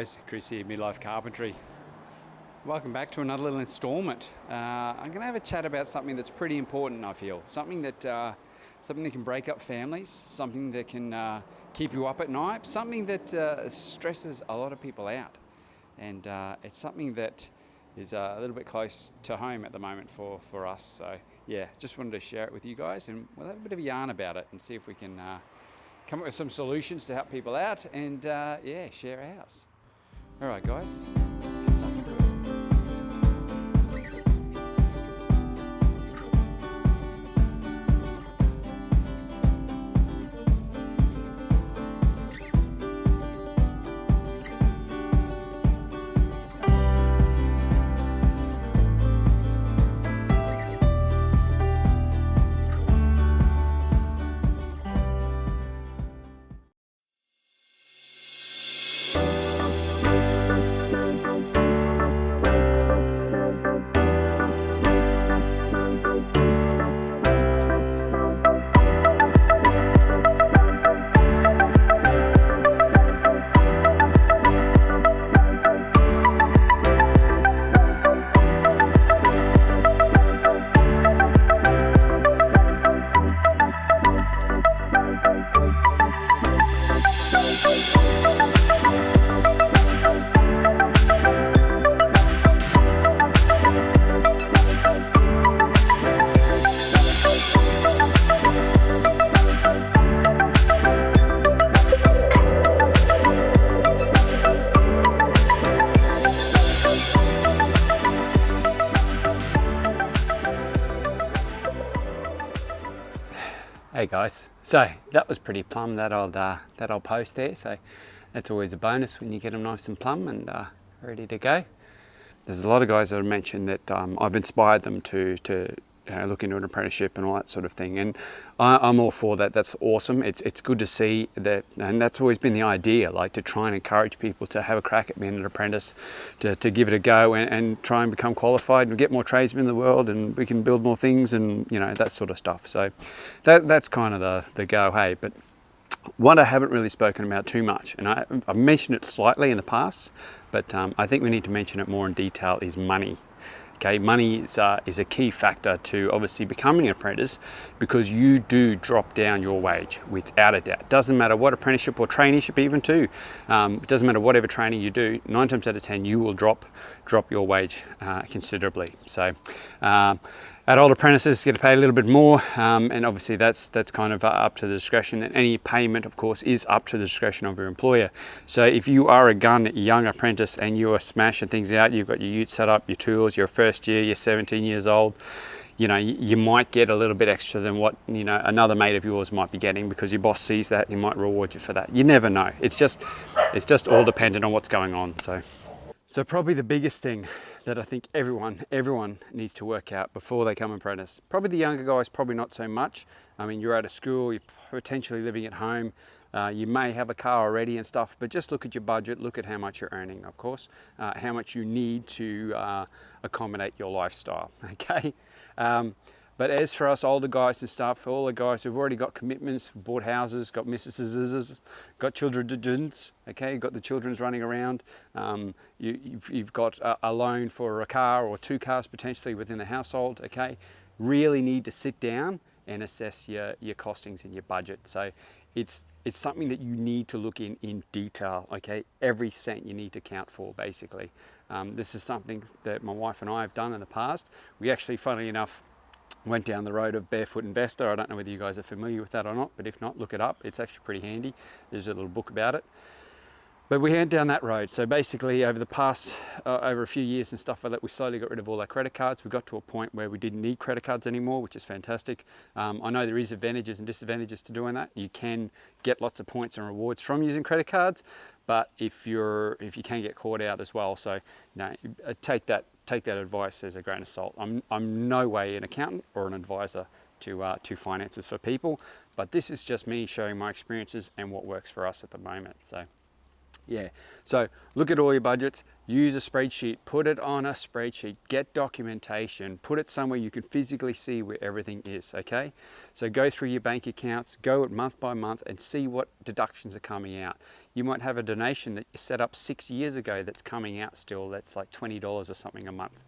guys, Chris here, Midlife Carpentry. Welcome back to another little installment. I'm going to have a chat about something that's pretty important, I feel. Something that can break up families, something that can keep you up at night, something that stresses a lot of people out. And it's something that is a little bit close to home at the moment for us. So yeah, just wanted to share it with you guys, and we'll have a bit of a yarn about it and see if we can come up with some solutions to help people out and yeah, share ours. All right, guys, let's get stuck into it. Hey guys, so that was pretty plumb, that old post there, so that's always a bonus when you get them nice and plumb and ready to go. There's a lot of guys that have mentioned that I've inspired them to look into an apprenticeship and all that sort of thing, and I'm all for that. That's awesome. It's good to see that, and that's always been the idea, like to try and encourage people to have a crack at being an apprentice, to give it a go and try and become qualified and get more tradesmen in the world, and we can build more things and that sort of stuff. So that's kind of the go, hey. But what I haven't really spoken about too much, and I've mentioned it slightly in the past, but I think we need to mention it more in detail, is money. Okay, money is a key factor to obviously becoming an apprentice, because you do drop down your wage without a doubt. Doesn't matter what apprenticeship or traineeship even too. It doesn't matter whatever training you do, 9 times out of 10 you will drop your wage considerably. So adult apprentices get paid a little bit more, and obviously that's kind of up to the discretion, and any payment of course is up to the discretion of your employer. So if you are a young apprentice and you are smashing things out, you've got your ute set up, your tools, your first year, you're 17 years old, you might get a little bit extra than what another mate of yours might be getting, because your boss sees that, he might reward you for that. You never know. It's just all dependent on what's going on. So probably the biggest thing that I think everyone needs to work out before they become apprentice. Probably the younger guys, probably not so much. I mean, you're out of school, you're potentially living at home, you may have a car already and stuff, but just look at your budget, look at how much you're earning, of course, how much you need to accommodate your lifestyle, okay? But as for us older guys and stuff, all the guys who've already got commitments, bought houses, got missuses, got children, okay, got the children's running around, you've got a loan for a car or 2 cars potentially within the household, okay, really need to sit down and assess your costings and your budget. So it's something that you need to look in detail, okay? Every cent you need to count for, basically. This is something that my wife and I have done in the past. We actually, funnily enough, went down the road of Barefoot Investor. I don't know whether you guys are familiar with that or not, but if not, look it up. It's actually pretty handy. There's a little book about it. But we went down that road. So basically over the past, over a few years and stuff like that, we slowly got rid of all our credit cards. We got to a point where we didn't need credit cards anymore, which is fantastic. I know there is advantages and disadvantages to doing that. You can get lots of points and rewards from using credit cards, but if you can get caught out as well. So take that advice as a grain of salt. I'm no way an accountant or an advisor to finances for people, but this is just me showing my experiences and what works for us at the moment. So Yeah, so look at all your budgets, use a spreadsheet, put it on a spreadsheet, get documentation, put it somewhere you can physically see where everything is, okay? So go through your bank accounts, go it month by month and see what deductions are coming out. You might have a donation that you set up 6 years ago that's coming out still, that's like $20 or something a month.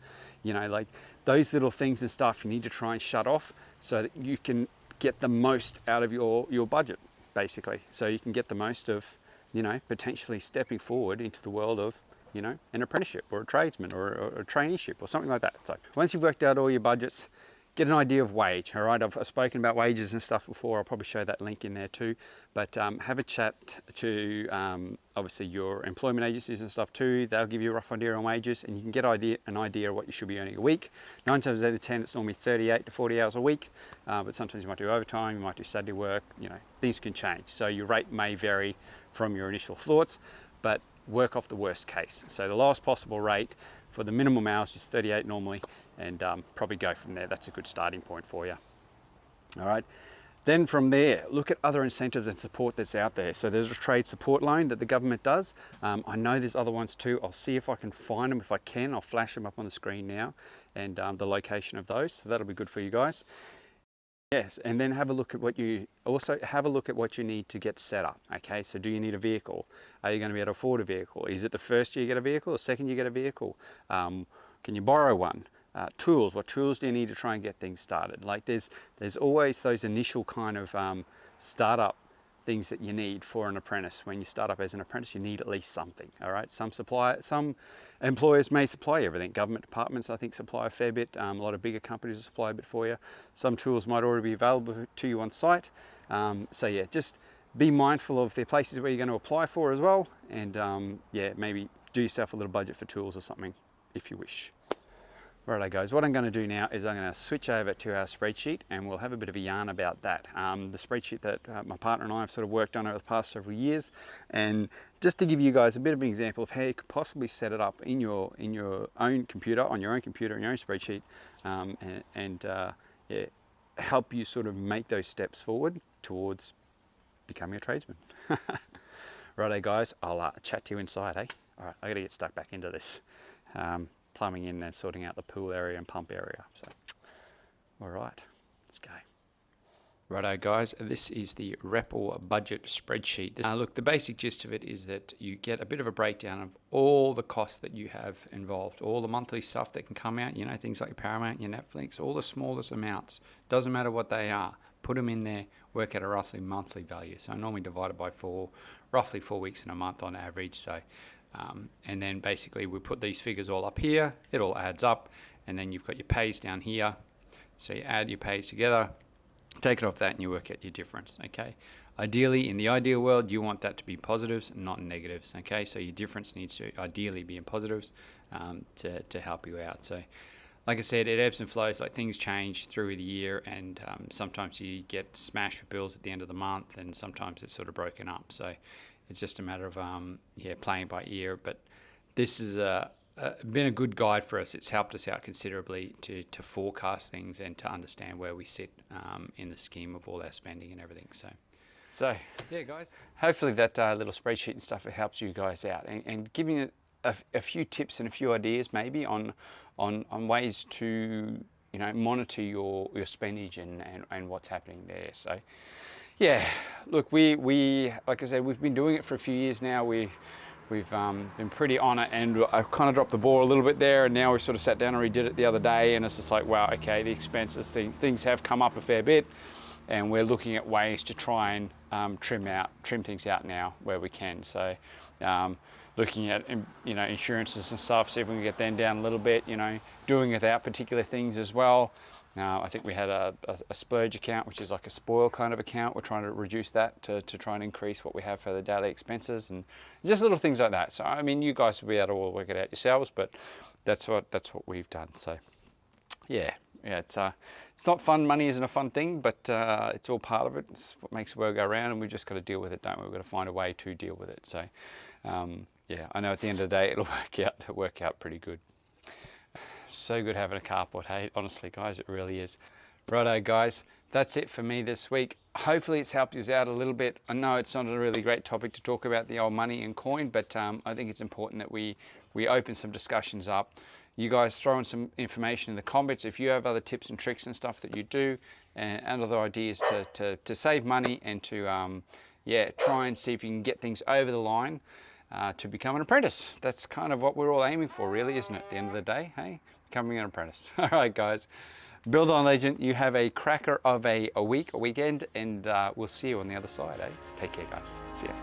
You know, like those little things and stuff you need to try and shut off so that you can get the most out of your budget, basically. So you can get the most of, you know, potentially stepping forward into the world of, you know, an apprenticeship or a tradesman or a traineeship or something like that. So once you've worked out all your budgets, get an idea of wage, all right? I've spoken about wages and stuff before. I'll probably show that link in there too. But have a chat to obviously your employment agencies and stuff too. They'll give you a rough idea on wages and you can get an idea of what you should be earning a week. 9 times out of 10, it's normally 38 to 40 hours a week. But sometimes you might do overtime, you might do Saturday work, you know, things can change. So your rate may vary from your initial thoughts, but work off the worst case. So the lowest possible rate for the minimum hours is 38 normally, and probably go from there. That's a good starting point for you. All right. Then from there, look at other incentives and support that's out there. So there's a trade support loan that the government does. I know there's other ones too. I'll see if I can find them. If I can, I'll flash them up on the screen now and the location of those. So that'll be good for you guys. Yes, and then have a look at what you need to get set up. Okay, so do you need a vehicle? Are you going to be able to afford a vehicle? Is it the first year you get a vehicle or second you get a vehicle? Can you borrow one? Tools, what tools do you need to try and get things started? Like there's always those initial kind of startup things that you need for an apprentice. When you start up as an apprentice, you need at least something. All right, some employers may supply everything. Government departments, I think, supply a fair bit. A lot of bigger companies will supply a bit for you. Some tools might already be available to you on site. So yeah, just be mindful of the places where you're going to apply for as well, and yeah, maybe do yourself a little budget for tools or something if you wish. Righto guys, what I'm going to do now is I'm going to switch over to our spreadsheet and we'll have a bit of a yarn about that. The spreadsheet that my partner and I have sort of worked on over the past several years, and just to give you guys a bit of an example of how you could possibly set it up in your own computer, on your own computer, in your own spreadsheet, yeah, help you sort of make those steps forward towards becoming a tradesman. Righto guys, I'll chat to you inside, eh? All right, I got to get stuck back into this. Plumbing in and sorting out the pool area and pump area. So, all right, let's go. Righto guys, this is the REPL budget spreadsheet. Look, the basic gist of it is that you get a bit of a breakdown of all the costs that you have involved, all the monthly stuff that can come out, you know, things like your Paramount, your Netflix, all the smallest amounts. Doesn't matter what they are. Put them in there, work out a roughly monthly value. So I normally divide it by 4, roughly 4 weeks in a month on average. So, and then basically we put these figures all up here, it all adds up, and then you've got your pays down here. So you add your pays together, take it off that, and you work out your difference, okay? Ideally, in the ideal world, you want that to be positives, not negatives, okay? So your difference needs to ideally be in positives to help you out. So like I said, it ebbs and flows, like things change through the year, and sometimes you get smashed with bills at the end of the month, and sometimes it's sort of broken up. So it's just a matter of yeah, playing by ear. But this has been a good guide for us. It's helped us out considerably to forecast things and to understand where we sit in the scheme of all our spending and everything. So yeah, guys, hopefully that little spreadsheet and stuff, it helps you guys out and giving it a few tips and a few ideas maybe on ways to, you know, monitor your spendage and what's happening there. So yeah, look, we like I said, we've been doing it for a few years now. We've been pretty on it, and I've kind of dropped the ball a little bit there, and now we sort of sat down and redid it the other day, and it's just like, wow, okay, the expenses things have come up a fair bit, and we're looking at ways to try and trim things out now where we can. So looking at, you know, insurances and stuff, see if we can get them down a little bit, you know, doing without particular things as well. I think we had a splurge account, which is like a spoil kind of account. We're trying to reduce that to try and increase what we have for the daily expenses and just little things like that. So I mean, you guys will be able to all work it out yourselves, but that's what we've done. So yeah, it's not fun. Money isn't a fun thing, but it's all part of it. It's what makes the world go round, and we've just got to deal with it, don't we? We've got to find a way to deal with it. So yeah, I know at the end of the day it'll work out pretty good. So good having a carport, hey, honestly guys, it really is. Righto guys, that's it for me this week. Hopefully it's helped you out a little bit. I know it's not a really great topic to talk about the old money and coin, but I think it's important that we open some discussions up. You guys throw in some information in the comments if you have other tips and tricks and stuff that you do, and other ideas to save money and to yeah, try and see if you can get things over the line to become an apprentice. That's kind of what we're all aiming for, really, isn't it? At the end of the day, hey, becoming an apprentice. All right, guys. Build on Legend, you have a cracker of a weekend, and we'll see you on the other side, eh? Take care, guys. See ya.